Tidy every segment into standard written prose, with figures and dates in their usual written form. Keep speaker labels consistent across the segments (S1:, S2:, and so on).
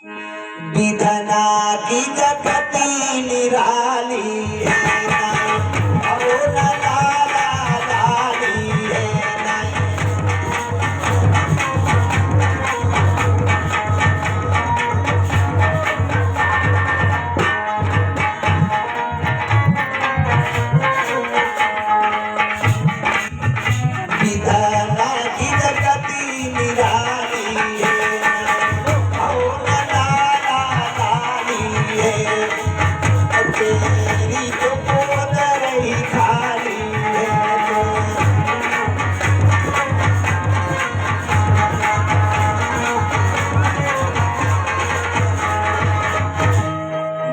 S1: विधना की जगती निराली है ओ लाला लाली है विधना की जगती निराली है ओ लाला लाली है तेरी तो गोद रही खाली है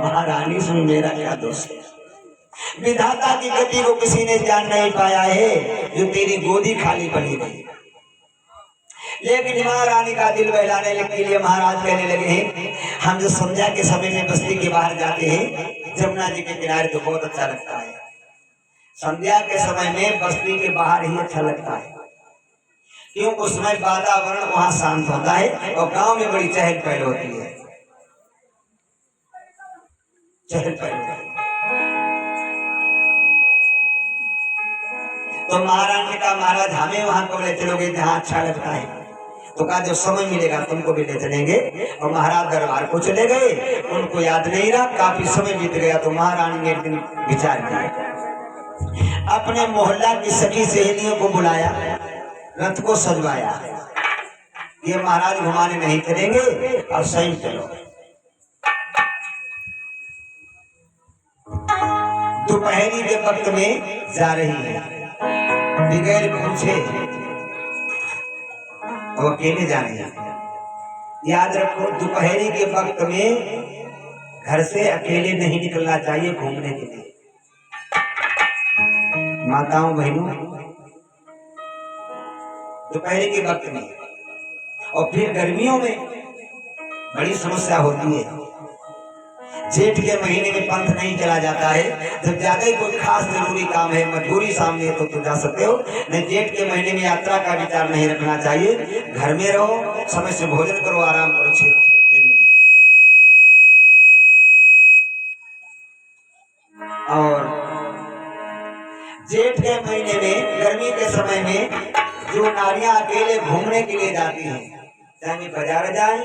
S1: महारानी सुन मेरा क्या दोष है। विधाता की गति को किसी ने जान नहीं पाया है जो तेरी गोदी खाली बनी रही। लेकिन महारानी का दिल बहलाने के लिए महाराज कहने लगे हैं हम जो संध्या के समय में बस्ती के बाहर जाते हैं जमुना जी के किनारे तो बहुत अच्छा लगता है। संध्या के समय में बस्ती के बाहर ही अच्छा लगता है क्यों उस समय वातावरण वहां शांत होता है और गांव में बड़ी चहल पहल होती है। चहल पहल तो महाराज ने कहा महाराज हमें वहां को ले चलोगे जहाँ अच्छा लगता है। तो कहा जब समय मिलेगा तुमको भी ले चलेंगे। और महाराज दरबार को चले गए उनको याद नहीं रहा काफी समय बीत गया। तो महारानी ने एक दिन विचार किया अपने मोहल्ला की सखी सहेलियों को बुलाया रथ को सजवाया ये महाराज घुमाने नहीं चलेंगे और सही चलो। दोपहरी के वक्त में जा रही है बगैर पूछे और अकेले जाने। याद रखो दोपहरी के वक्त में घर से अकेले नहीं निकलना चाहिए घूमने के लिए। माताओं बहनों दोपहरी के वक्त में और फिर गर्मियों में बड़ी समस्या होती है। जेठ के महीने में पंथ नहीं चला जाता है जब ज्यादा ही कोई खास जरूरी काम है मजबूरी सामने तो जा सकते हो नहीं। जेठ के महीने में यात्रा का विचार नहीं रखना चाहिए। घर में रहो समय से भोजन करो आराम करो दिन में। और जेठ के महीने में गर्मी के समय में जो नारियां अकेले घूमने के लिए जाती हैं चाहे बाजार जाए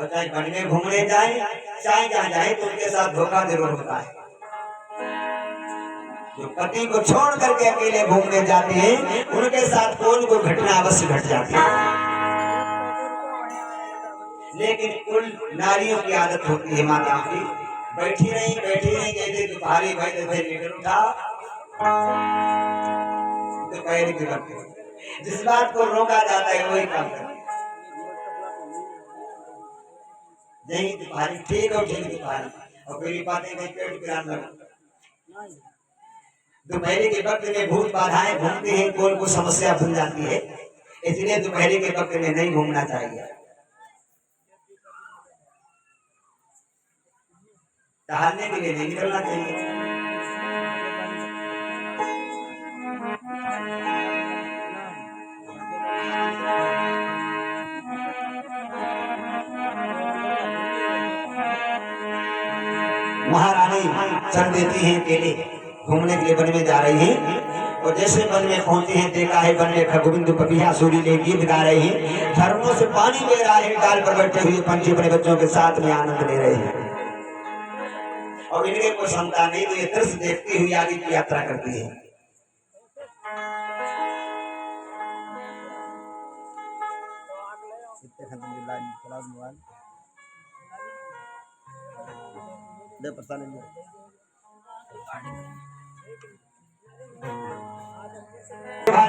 S1: और चाहे वन में घूमने जाए चाहे जहाँ जाए तो उनके साथ धोखा जरूर होता है। जो पति को छोड़ करके अकेले घूमने जाते हैं उनके साथ कोई कोई घटना अवश्य घट जाती है। लेकिन कुल नारियों की आदत होती है माताओं की बैठी नहीं जैसे दोपहरी भाई जैसे लेकर उठा दोपहरी के वक्त जिस बात को रोका जाता है वही काम करते यही दोपहरी ठीक और ठीक दोपहरी और फिर बातें नहीं पेट गिरान लगा। दोपहरी के वक्त में भूत बाधाएं घूमती हैं कोई को समस्या बन जाती है इसलिए दोपहरी के वक्त में नहीं घूमना चाहिए। टहलने के लिए नहीं निकलना चाहिए। महारानी चल देती हैं अकेले घूमने के लिए वन में जा रही हैं और जैसे वन में पहुंचे हैं देखा है वन में खगोविंद पपिया सूरी ले गीत गा रहे हैं झरनों से पानी बह रहा है डाल पर बैठे हुए पंछी अपने बच्चों के साथ में आनंद ले रहे हैं और इनके कोई क्षमता नहीं तो ये दृश्य देखती हुई आगे की यात्रा करती है।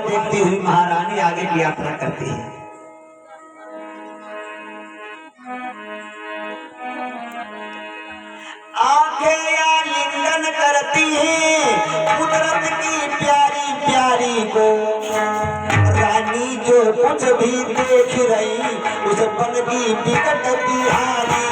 S1: देखती हुई महारानी आगे की यात्रा करती है। आंखें आलिंगन करती हैं कुदरत की प्यारी प्यारी को रानी जो कुछ भी देख रही उस पल की बिकट बिहारी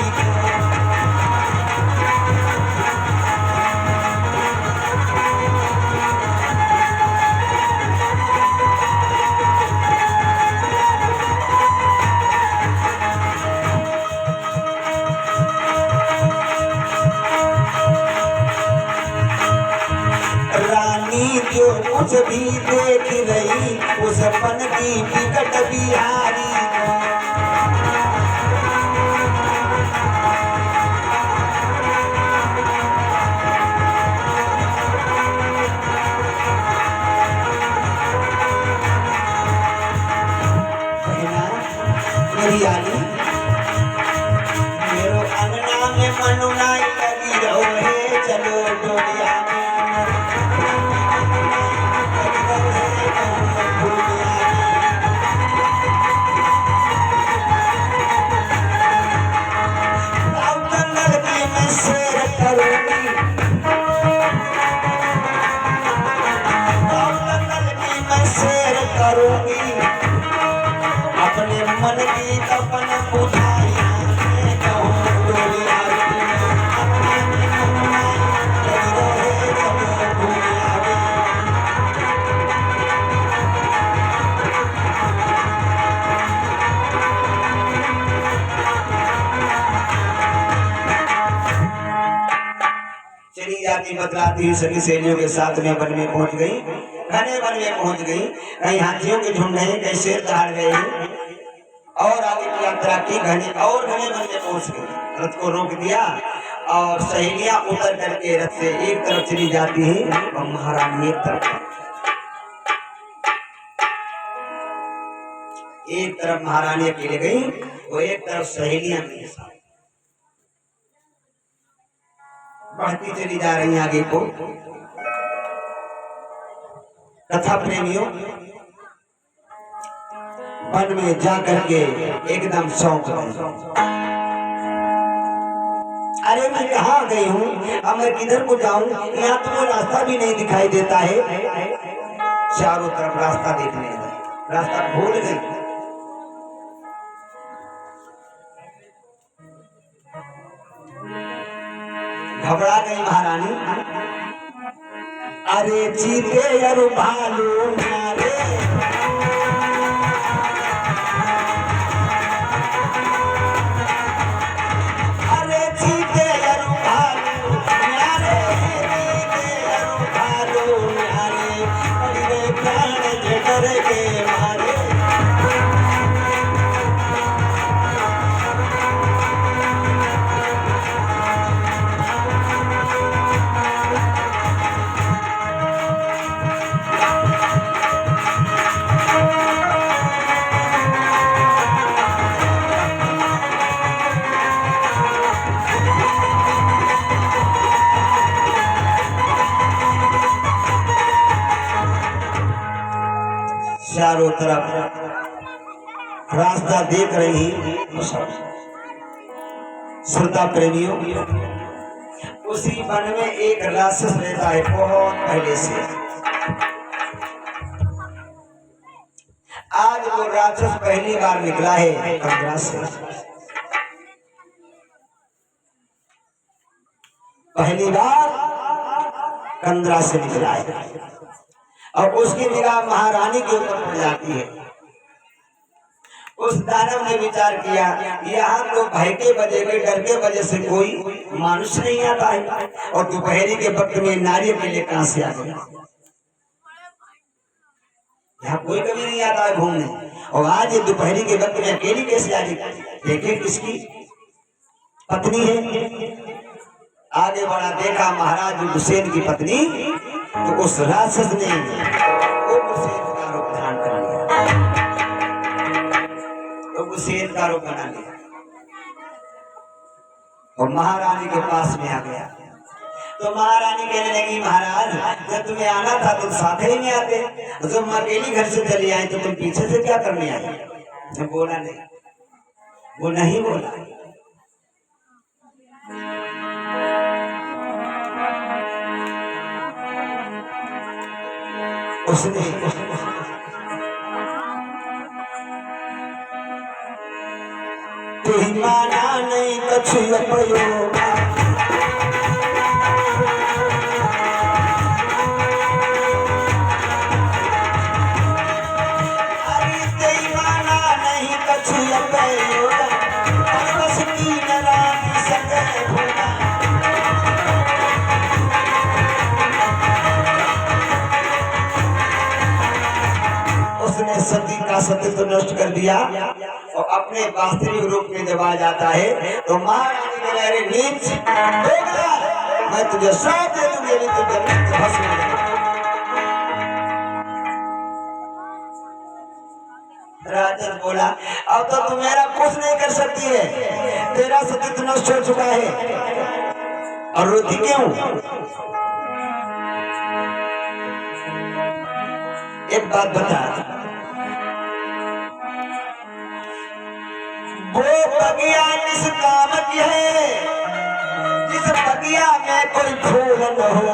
S1: कुछ भी देख रही उस पन की विकट बिहारी। मेरी आली मेरो अंगना में मनुनाई लगी रहो है, चलो डोलिया में शेर करूंगी, मैं शेर करूंगी अपने मन की तपन बुझाई। चली जाती बतलाती सभी सहेलियों के साथ में वन में पहुंच गई, घने वन में पहुंच गई। कहीं हाथियों के झुंड है, कहीं शेर दहाड़ गए और आगे की यात्रा की। घने वन में पहुंच गई, रथ को रोक दिया और सहेलियां उतर करके रथ से एक तरफ चली जाती है और महारानी एक तरफ महारानी अकेले गई और एक तरफ सहेलियां के साथ बढ़ती चली जा रही आगे को। कथा प्रेमियों वन में जा करके एकदम शौक गए। अरे मैं कहाँ गई हूँ, अब मैं किधर को जाऊं, यहाँ तो वो रास्ता भी नहीं दिखाई देता है। चारों तरफ रास्ता देखने लगे, रास्ता भूल गई। घबरा गई महारानी। अरे चीते अरु भालू न्यारे, अरे चीते अरु भालू न्यारे, चीते अरु भालू न्यारे, अरे प्राण डर के मारे। चारों तरफ रास्ता देख रही श्रोता प्रेमियों, उसी वन में एक राक्षस रहता है बहुत पहले से। आज वो राक्षस पहली बार निकला है कंदरा से, पहली बार कंदरा से निकला है और उसकी निगाह महारानी के ऊपर पड़ जाती है। उस दानव ने विचार किया, यहाँ तो भय के वजह के डर के वजह से कोई मानुष नहीं आता है और दोपहरी के वक्त में नारियों के लिए कहां से आ गया। यहाँ कोई कभी नहीं आता है घूमने और आज ये दोपहरी के वक्त में अकेली कैसे आ रही। देखे किसकी पत्नी है। आगे बढ़ा, देखा महाराज हुसैन की पत्नी, तो उस राक्षस ने वो हुसैन का रूप धारण कर लिया, तो हुसैन का रूप बना लिया और महारानी के पास में आ गया। तो महारानी कहने लगी, महाराज जब तुम्हें आना था तुम साथ ही में आते, तुम अकेली घर से चली आई तो तुम पीछे से क्या करने आई। बोला नहीं, वो नहीं बोला। उसने तुही माना नहीं कछु अपयोगा, अरे तुही माना नहीं कछु अपयोगा, बस की नारानी संग होगा। सती का सत्य तो नष्ट कर दिया और अपने वास्तविक रूप में जब आ जाता है तो महारानी बोले अरे नीच देखना मैं तुझे श्राप दे दूंगी यदि तू जमीन में भस्म हो जाए। राजन बोला अब तो तू मेरा कुछ नहीं कर सकती है, तेरा सत्य तो नष्ट हो चुका है और रोती क्यों? एक बात बता, वो बगिया किस काम की है जिस बगिया में कोई फूल न हो,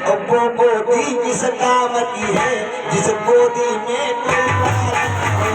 S1: और वो गोदी किस काम की है जिस गोदी में कोई फूल न हो।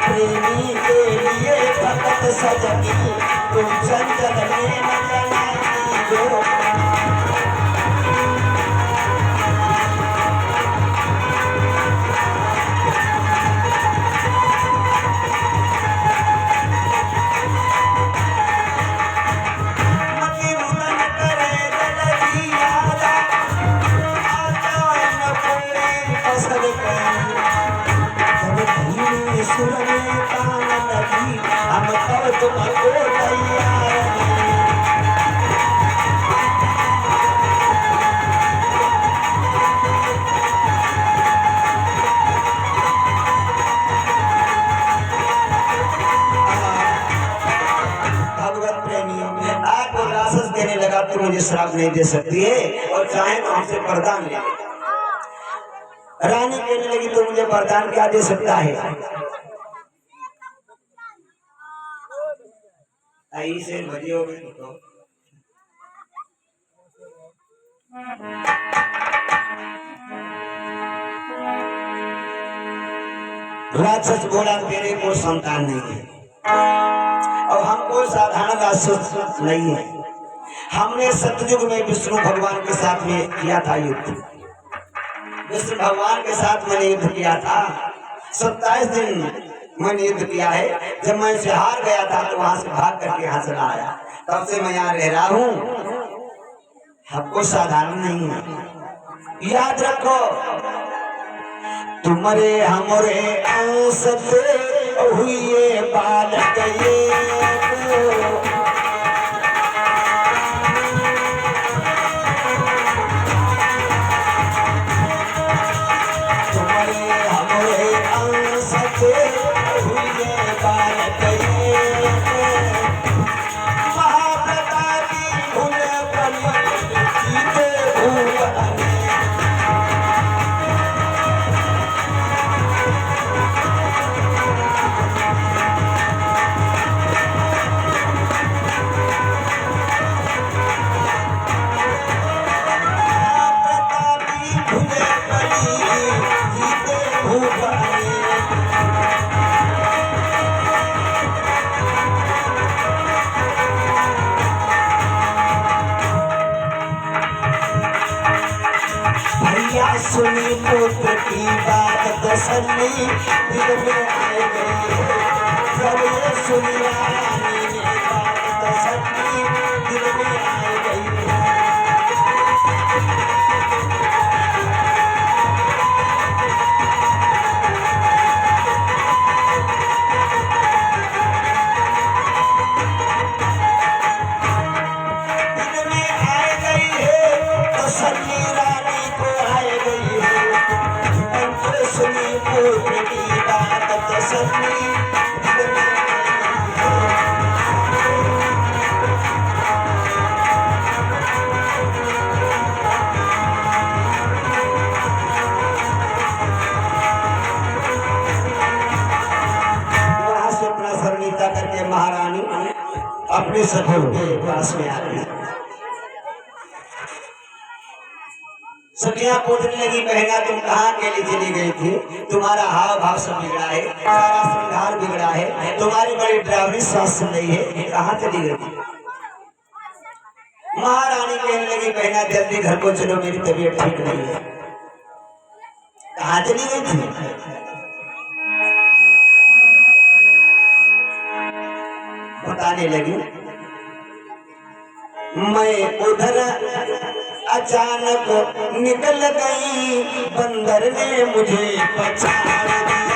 S1: प्रेमी के लिए भगत सजनी तुम चंचल में न जलाती जो। तू मुझे श्राप नहीं दे सकती है और चाहे तो हमसे वरदान ले। रानी कहने लगी तो मुझे वरदान क्या दे सकता है? ऐसे भजी हो गए तो राक्षस बोला तेरे को संतान नहीं है और हमको साधारण राक्षस नहीं है। हमने सतयुग में विष्णु भगवान के साथ में किया था युद्ध, विष्णु भगवान के साथ मैंने युद्ध किया था। 27 दिन मैंने युद्ध किया है। जब मैं से हार गया था तो वहां से भाग करके यहाँ चला आया, तब से मैं यहाँ रह रहा हूँ। हमको साधारण नहीं है, याद रखो तुम्हारे हमरे अंश से हुए बालक ये सुनी पुत्र की बात दसनी दिल में आ गई। जब ये सुनी रानी ने बात दसनी दिल में आ गई। सफल पास में आ गई। सखियां पूछने लगी बहना तुम कहाँ के लिए चली गई थी, तुम्हारा हाव भाव सब बिगड़ा है, सारा श्रृंगार बिगड़ा है, तुम्हारी बड़ी ड्राइवरी सास सुन रही है, कहाँ चली गई थी। महारानी कहने लगी बहना जल्दी घर को चलो, मेरी तबीयत ठीक नहीं है। कहाँ चली गई थी। बताने लगी मैं उधर अचानक निकल गई, बंदर ने मुझे पछाड़ दिया।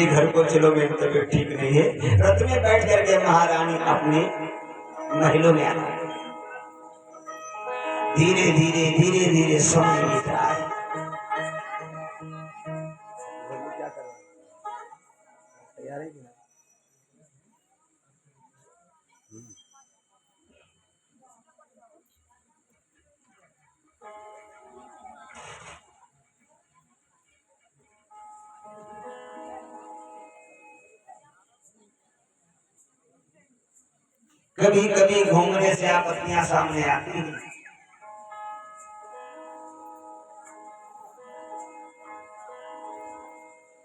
S1: घर को चलो, मेरी तबीयत ठीक नहीं है। रथ में बैठ करके महारानी अपने महलों में आ गई। धीरे धीरे धीरे धीरे समय बीत रहा है। कभी कभी घूमने से आपत्तियां सामने आती हैं।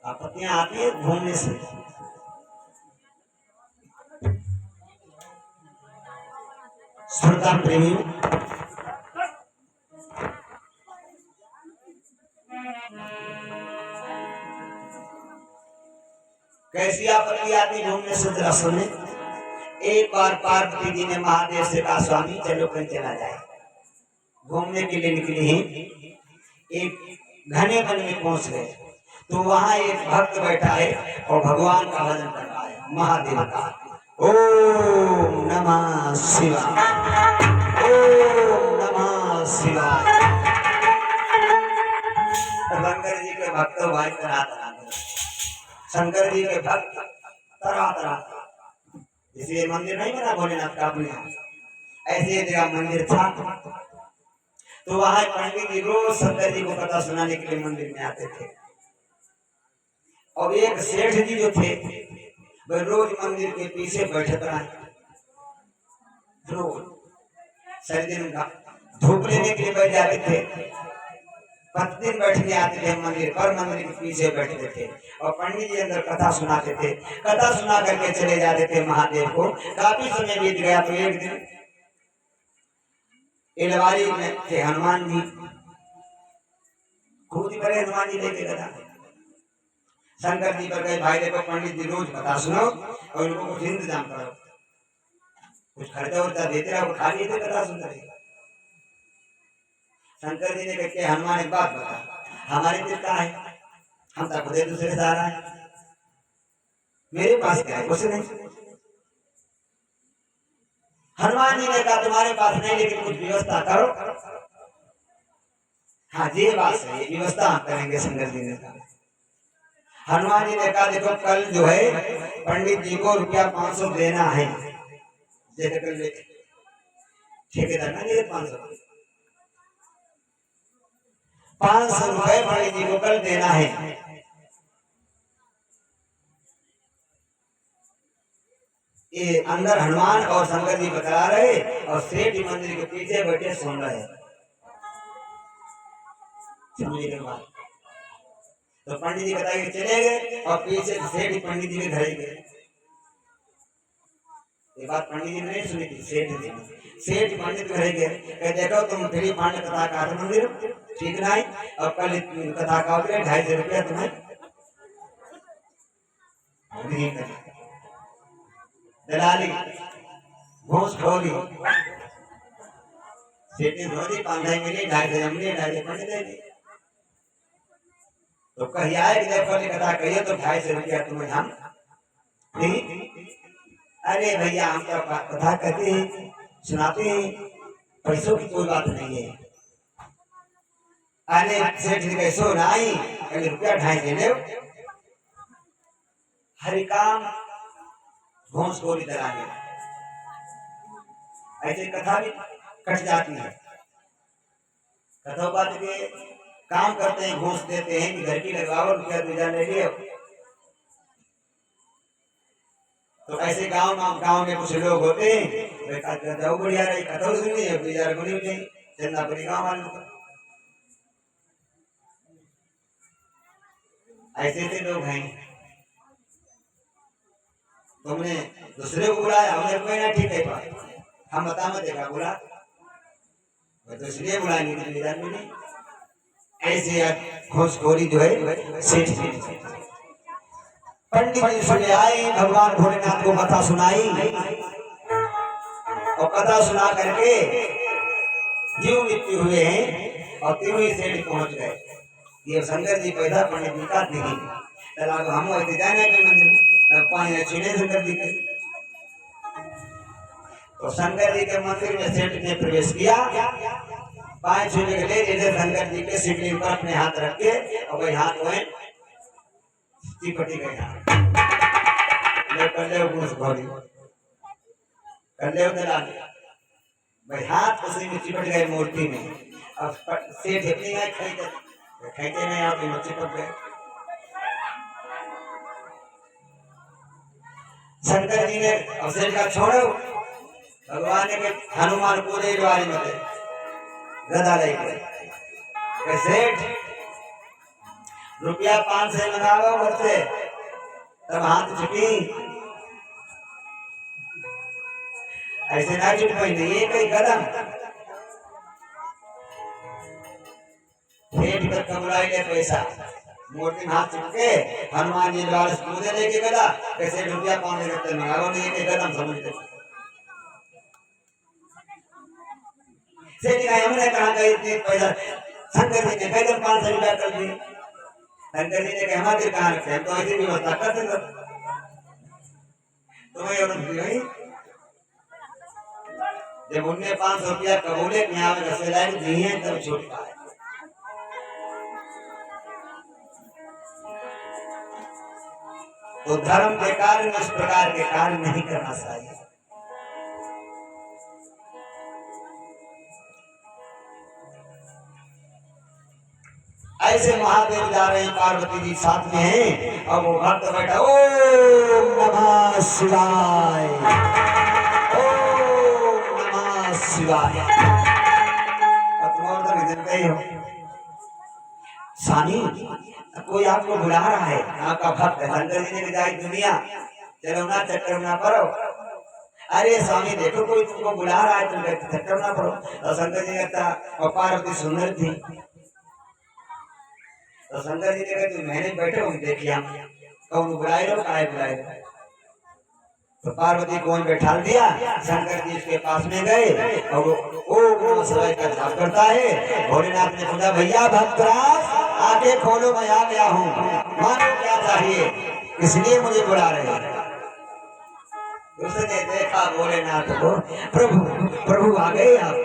S1: आपत्तियां आती है घूमने से। श्रोता प्रेमी कैसी आपत्ति आती घूमने से, जरा सुने। एक बार पार्वती जी ने महादेव से कहा स्वामी चलो कहीं चला जाए। घूमने के लिए निकली ही एक घने वन में पहुंच गए तो वहां एक भक्त बैठा है और भगवान का भजन कर रहा है, महादेव का। ओम नमः शिवाय, ओम नमः शिवाय। शंकर जी के भक्त भाई तरह तरह, शंकर जी के भक्त तरह तरह। इसलिए मंदिर नहीं बना भोलेनाथ का अपने, ऐसे एक जगह मंदिर था। तो वहां पंडित जी रोज शंकर जी को कथा सुनाने के लिए मंदिर में आते थे। और एक सेठ जी जो थे वह रोज मंदिर के पीछे बैठे रहे, रोज सर्दियों का धूप लेने के लिए बैठ जाते थे। प्रतिदिन बैठने आते थे मंदिर पर, मंदिर के पीछे बैठते थे और पंडित जी अंदर कथा सुनाते थे। कथा सुना करके चले जाते थे महादेव को। काफी समय बीत गया तो एक दिन इलवारी में थे हनुमान जी, खूब बड़े हनुमान जी लेके कथा। शंकर जी पर गए, भाई देखो पंडित जी रोज कथा सुनो और उनको कुछ इंतजाम करो, कुछ खर्चा वर्चा देते रहो, खा लिए थे कथा सुन रहे। शंकर जी ने कहते हनुमान एक बात बता, हमारे दिल का है, हम तो खुदे दूसरे सहारा है, मेरे पास क्या है, कुछ नहीं। हनुमान जी ने कहा तुम्हारे पास नहीं लेकिन कुछ व्यवस्था करो। हाँ ये बात सही, व्यवस्था हम करेंगे। शंकर जी ने कहा, हनुमान जी ने कहा देखो कल जो है पंडित जी को रुपया 500 देना है। जैसे कल ठेकेदार ना दे 500 रुपए पंडित जी को कल देना है। ये अंदर हनुमान और शंकर जी बता रहे और सेठ जी मंदिर के पीछे बैठे सुन रहे। समझे के बाद तो पंडित जी बताए चले गए और पीछे सेठ पंडित जी के घर गए। ये बात पंडित जी ने नहीं सुनी थी, सेठ पंडित घर गए। देखो तुम फ्री पांड कथा का मंदिर ठीक नहीं और कल कथा का 250 रुपया तुम्हें दलाली घूसखोरी सेठ ने धोती 500 मिली 250 मिली 250 पंडित दे दी। तो कही आए कि देखो कथा कहिए तो 250 रुपया तुम्हें हम दी। अरे भैया हम तो कथा कहते सुनाते हैं, पैसों की कोई बात नहीं है। अरे सेठ जी कैसो नहीं अगर रुपया 250 दे दो हर काम घोंस गोली चलाने ऐसे कथा भी कट जाती है। कथा बात के काम करते हैं घूस देते हैं कि घर की लगवाओ रुपया 2000 ले लियो। तो ऐसे गांव में कुछ लोग होते हैं जाओ बढ़िया रही कथा सुननी है 2000 बोली उठे चलना पड़ी गाँव वालों को। ऐसे ऐसे लोग हैं। तुमने दूसरे को बुलाया हमने कोई ना ठीक है हम बता मत देखा बोला तो इसलिए बुलाएंगे तो 2000 मिली। ऐसे घूसखोरी जो है सेठ पंडित जी सुने आए भगवान भोलेनाथ को कथा सुनाई और कथा सुना करके जीव मृत्यु हुए हैं और तीनों ही सेठ पहुंच गए। ये शंकर जी पैदा पंडित जी का नहीं तलाक हम ऐसे जाने के मंदिर पाए चुने शंकर जी के। तो शंकर जी के मंदिर में सेठ ने प्रवेश किया 5 छूने के लिए जैसे शंकर जी के शिवलिंग पर अपने हाथ रख के और वही हाथ में चिपटी गए कर ले घोड़ी कर ले भाई हाथ उसी में चिपट गए मूर्ति में। अब सेठ अपनी खेते में आप चिपट गए। शंकर जी ने सेठ का छोड़ो भगवान ने हनुमान पूरे द्वारी में गदा लेके सेठ रुपया 500 लगाओ मुझसे तब हाथ छुपी ऐसे ना छुट पाई नहीं कई कदम सेठ पर कमराई ले पैसा मूर्ति में हाथ चिपके हनुमान जी द्वारा पूजे लेके गदा कैसे रुपया 500 लगाओ नहीं एक कदम समझते। सेठ हमने कहा कि इतने पैसा शंकर जी ने कदम 500 रुपया कर दिए। शंकर जी ने कहा हमारे कहा रखे तो ऐसी व्यवस्था कर दे तुम्हें और जब उनने 500 रुपया कबूले यहाँ में रसे लाए दिए तब छूट पाए। तो धर्म के कार्य में इस प्रकार के कार्य नहीं करना चाहिए। ऐसे महादेव जा रहे हैं पार्वती जी साथ में हैं और वो भक्त बैठा ओम नमः शिवाय ओम नमः शिवाय। सानी कोई आपको बुला रहा है आपका भक्त शंकर जी ने जाए दुनिया चलो ना चक्कर ना पड़ो। अरे स्वामी देखो कोई तुमको बुला रहा है तुम चक्कर ना पड़ो। और शंकर जी कहता और पार्वती सुंदर थी तो शंकर जी ने कहा तुम मैंने बैठे हुए देखिए कौन बुलाए लो काय बुलाए लो। तो पार्वती को बैठा दिया शंकर जी उसके पास में गए और वो शिवाय का जाप करता है। भोलेनाथ ने पूछा भैया भक्तराज आके खोलो मैं आ गया हूँ मानो क्या चाहिए इसलिए मुझे बुला रहे हैं। उसने देखा भोलेनाथ को प्रभु प्रभु आ गए आप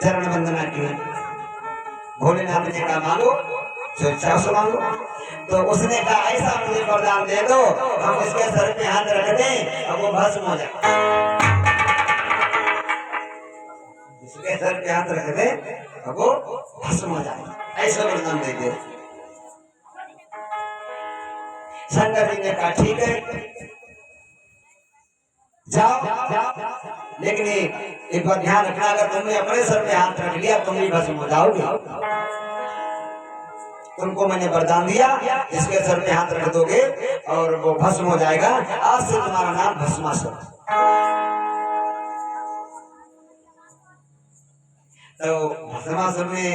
S1: चरण वंदना की। भोलेनाथ ने कहा मांगो से मांगो। तो उसने कहा ऐसा मुझे वरदान दे दो हम इसके सर पे हाथ रख दें और वो भस्म हो जाए। इसके सर पे हाथ रख दें और वो भस्म हो जाए ऐसा वरदान दे दे। शंकर जी ने कहा ठीक है जाओ लेकिन एक बार ध्यान रखना अगर तुमने अपने सर पे हाथ रख लिया तुम भी भस्म हो जाओगे। तुमको मैंने वरदान दिया इसके सर पे हाथ रख दोगे और वो भस्म हो जाएगा। आज से तुम्हारा नाम भस्मासुर। तो भस्मासुर ने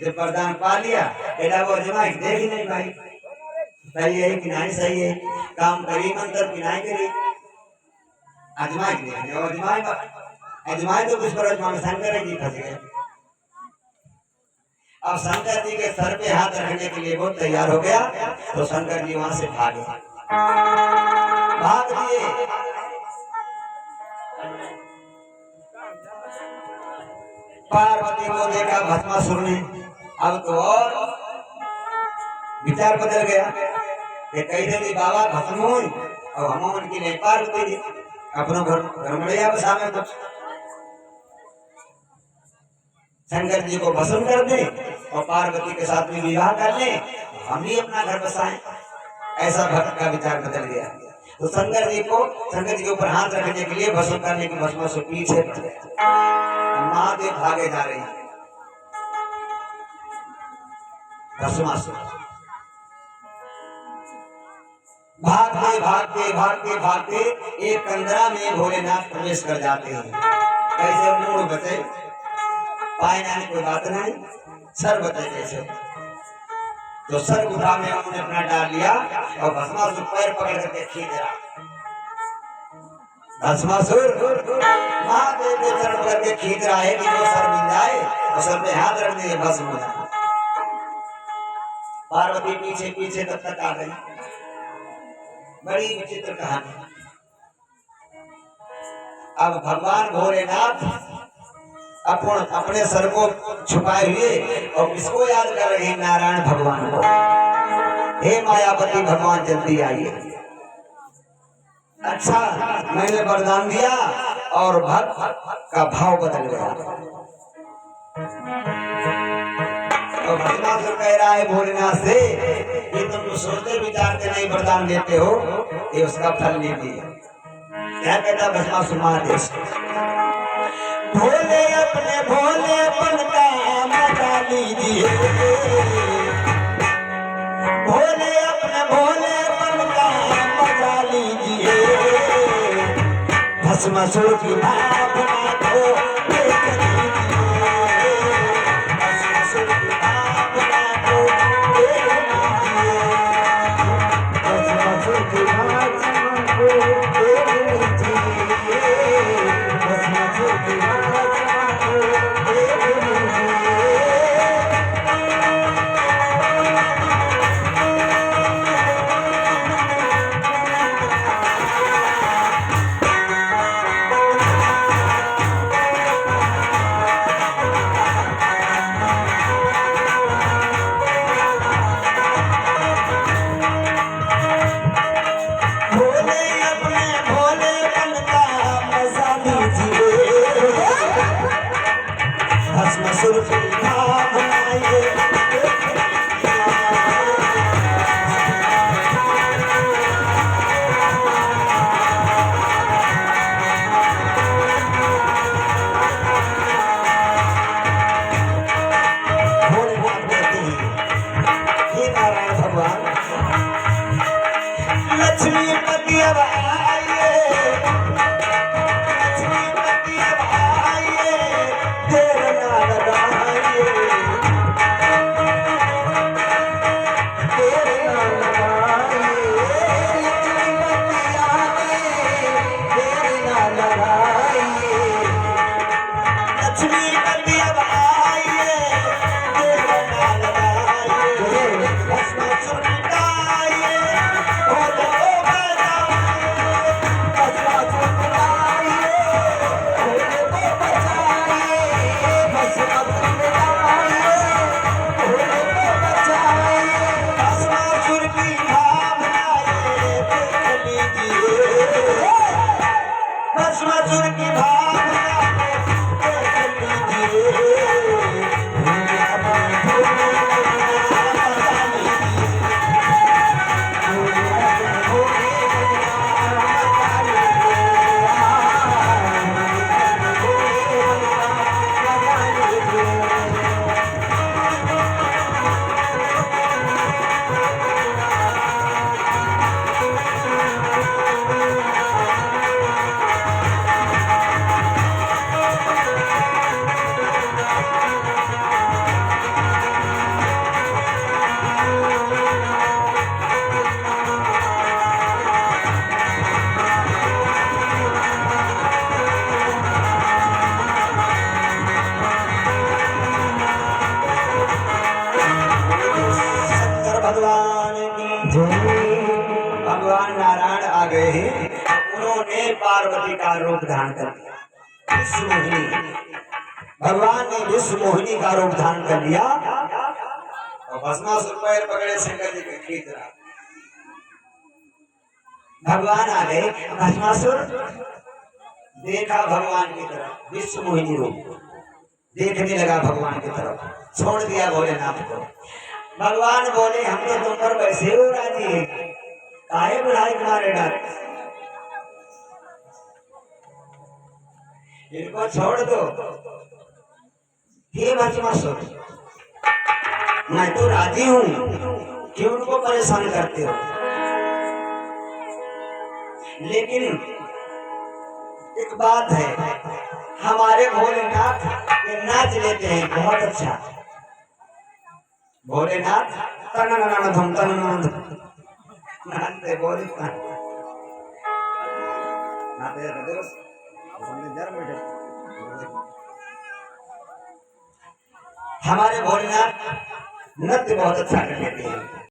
S1: जब वरदान पा लिया कहला वो अजमा देख ही नहीं भाई सही है कि नहीं सही है काम करी मंत्र कि नहीं करी अजमा अजमाए तो कुछ पर अजमान शंकर जी फंस गए। अब शंकर जी के सर पे हाथ रखने के लिए वो तैयार हो गया तो शंकर जी वहां से भागे, भाग दिए। पार्वती को देखा भस्मासुर ने, अब तो और विचार बदल गया कि कही दी बाबा भस्मोन और हम की नहीं पार्वती जी अपना घर बसा में कुछ शंकर जी को भस्म कर दे और पार्वती के साथ में विवाह कर ले, हम भी अपना घर बसाएं। ऐसा भक्त का विचार बदल गया तो शंकर जी के ऊपर हाथ रखने के लिए भस्म करने की भस्मासुर पीछे पड़ गया। महादेव भागे जा रहे हैं भस्मासुर, भागते भागते भागते भागते एक कंदरा में भोलेनाथ प्रवेश कर जाते हैं। कैसे मूड बचे, पाए ना कोई बात नहीं, सर बचे कैसे, तो सर गुफा में उन्होंने अपना डाल लिया और भस्मासुर पैर पकड़ करके खींच रहा। भस्मासुर महादेव के चरण पकड़ के खींच रहा है कि वो सर मिल जाए और सर पे हाथ रख दिए भस्म हो जाए। पार्वती पीछे पीछे तब तक आ गई। बड़ी विचित्र कहानी। अब भगवान भोलेनाथ अपने सर को छुपाए हुए और किसको याद कर रहे हैं? नारायण भगवान को। हे मायापति भगवान जल्दी आइए। अच्छा, मैंने वरदान दिया और भक्त का भाव बदल गया। तो भस्मासुर कह रहा है भोलेनाथ से कि तुम तो सोचते विचारते नहीं वरदान देते हो, ये उसका फल नहीं दिया। क्या कहता भस्मासुर महादेव से? भोले अपने भोलेपन का मजा लीजिए, भोले अपने भोलेपन का मजा लीजिए, भस्मासुर की भावना को देख लीजिए, भस्मासुर की भावना को देख लीजिए, भस्मासुर की भावना को देख लीजिए, भस्मासुर की भावना को देख लीजिए। भस्मासुर की भावना ये भोलेनाथ कहते हैं, हे नारायण भगवान, लक्ष्मीपति अब आइए, लक्ष्मीपति अब आइए, देर ना लगाइए, देर ना लगाइए, लक्ष्मीपति आइए, देर ना लगाइए, लक्ष्मीपति अब आइए, देर ना लगाइए, भस्मासुर मिटाइए, भोले को बचाइए, भस्मासुर मिटाइए, भोले को बचाइए, भस्मासुर मिटाइए, भोले को बचाइए, भस्मासुर की भावना ये देख लीजिए, भस्मासुर की भावना ये देख लीजिए, हैं, उन्होंने पार्वती का रूप धारण कर लिया। विश्व मोहिनी, भगवान ने विश्व मोहिनी का रूप धारण कर लिया और भस्मासुर पैर पकड़े शंकर जी के खींच रहा। भगवान आ गए, भस्मासुर देखा भगवान की तरफ, विश्व मोहिनी रूप देखने लगा भगवान की तरफ, छोड़ दिया भोलेनाथ को। भगवान बोले हम तो तुम पर वैसे हो राजी है, काहे बुढ़ाई मारे डाल, इनको छोड़ दो। हे भस्मासुर, मैं तो राजी हूं, क्यों उनको परेशान करते हो? लेकिन एक बात है, हमारे भोलेनाथ ये नाच लेते हैं बहुत अच्छा। भोलेनाथ तन नाचते बोले हमारे भोलेनाथ नृत्य बहुत अच्छा कर लेते हैं।